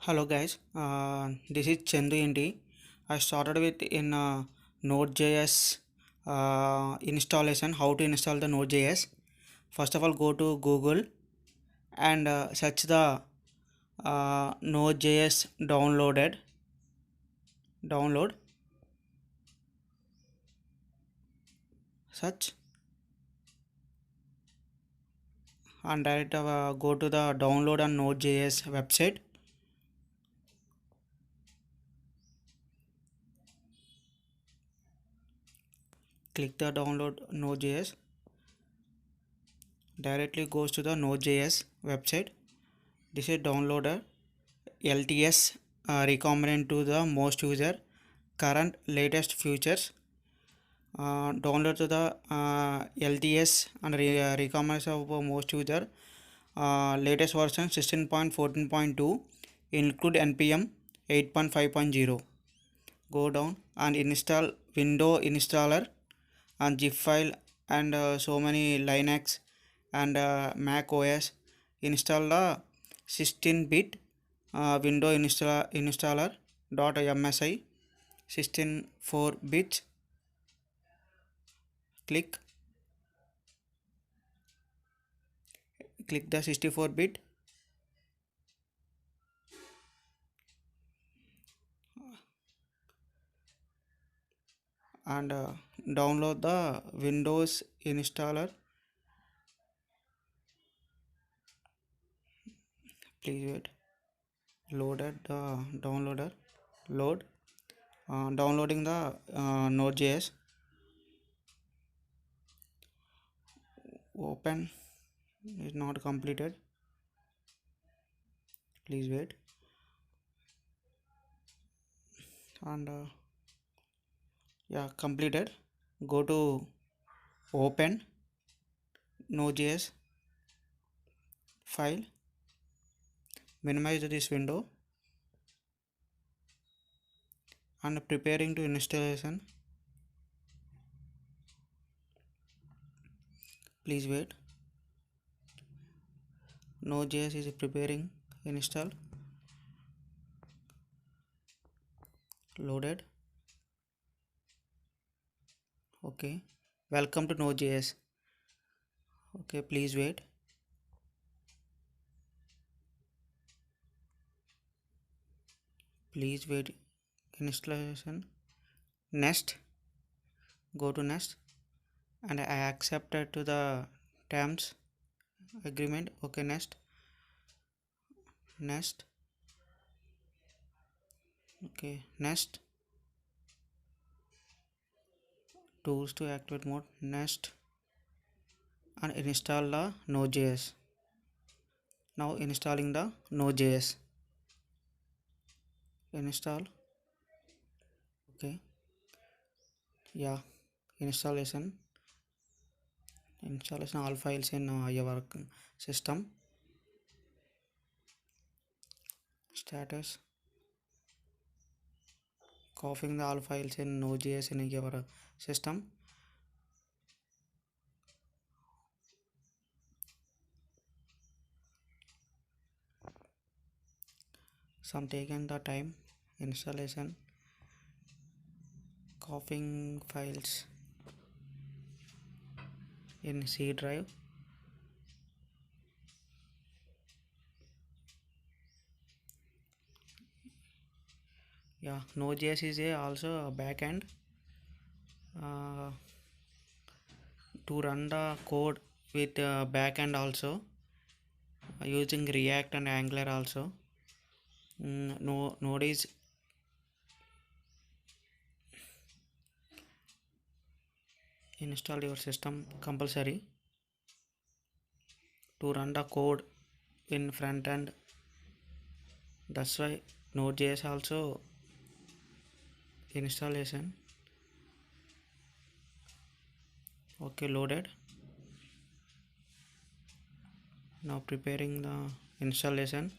Hello guys, this is Chandu Indi. I started with in Node.js installation. How to install the Node.js? First of all, go to Google and search the Node.js download. Search and direct go to the download on Node.js website. Click the download Node.js. Directly goes to the Node.js website. This is downloader. LTS recommended to the most user current latest features. Download to the LTS and recommends of most user latest version 16.14.2 include npm 8.5.0. Go down and install window installer and zip file and so many Linux and Mac OS. Install the 16-bit window installer .msi 16 bits. Click the 64-bit and download the Windows installer. Please wait. Loaded the downloader. Load. Downloading the Node.js. Open. Is not completed. Please wait. And yeah, completed. Go to open Node.js file. Minimize this window and preparing to installation. Please wait. Node.js is preparing install. Loaded. Okay, welcome to Node.js. Okay, please wait. Please wait. Installation. Next. Go to next and I accepted to the terms agreement. Okay, next. Okay, next. Tools to activate mode. Next. And install the Node.js. Now installing the Node.js. Install. Okay, yeah, installation all files in your system. Status. Copying the all files in Node.js in your system. Some taken the time. Installation. Copying files in C drive. Yeah, Node.js is also a backend to run the code with backend also using React and Angular also. Node is install your system compulsory to run the code in front end. That's why Node.js also installation. Okay, loaded. Now preparing the installation.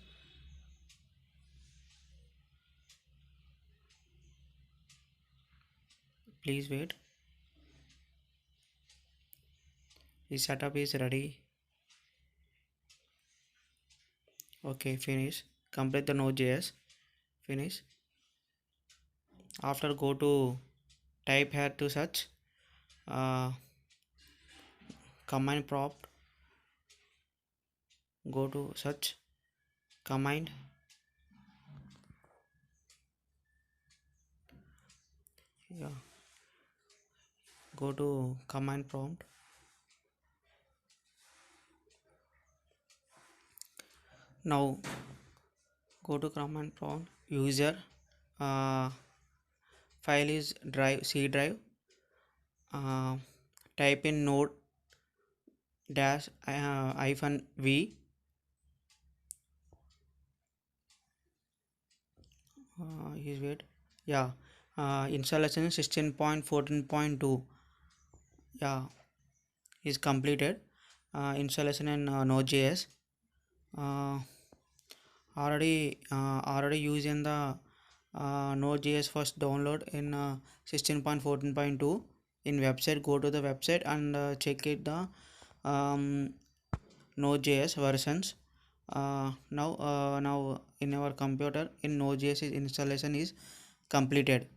Please wait. This setup is ready. Okay, finish. complete the Node.js, finish. After go to type here to search command prompt, go to search command, yeah, go to command prompt. Now go to command prompt, user uh, file is drive C drive, type in node dash hyphen v, is wait, yeah, installation is 16.14.2, yeah, is completed. Installation in Node.js, uh, already using the Node.js first download in 16.14.2 in website. Go to the website and check it the Node.js versions. Now in our computer in Node.js installation is completed.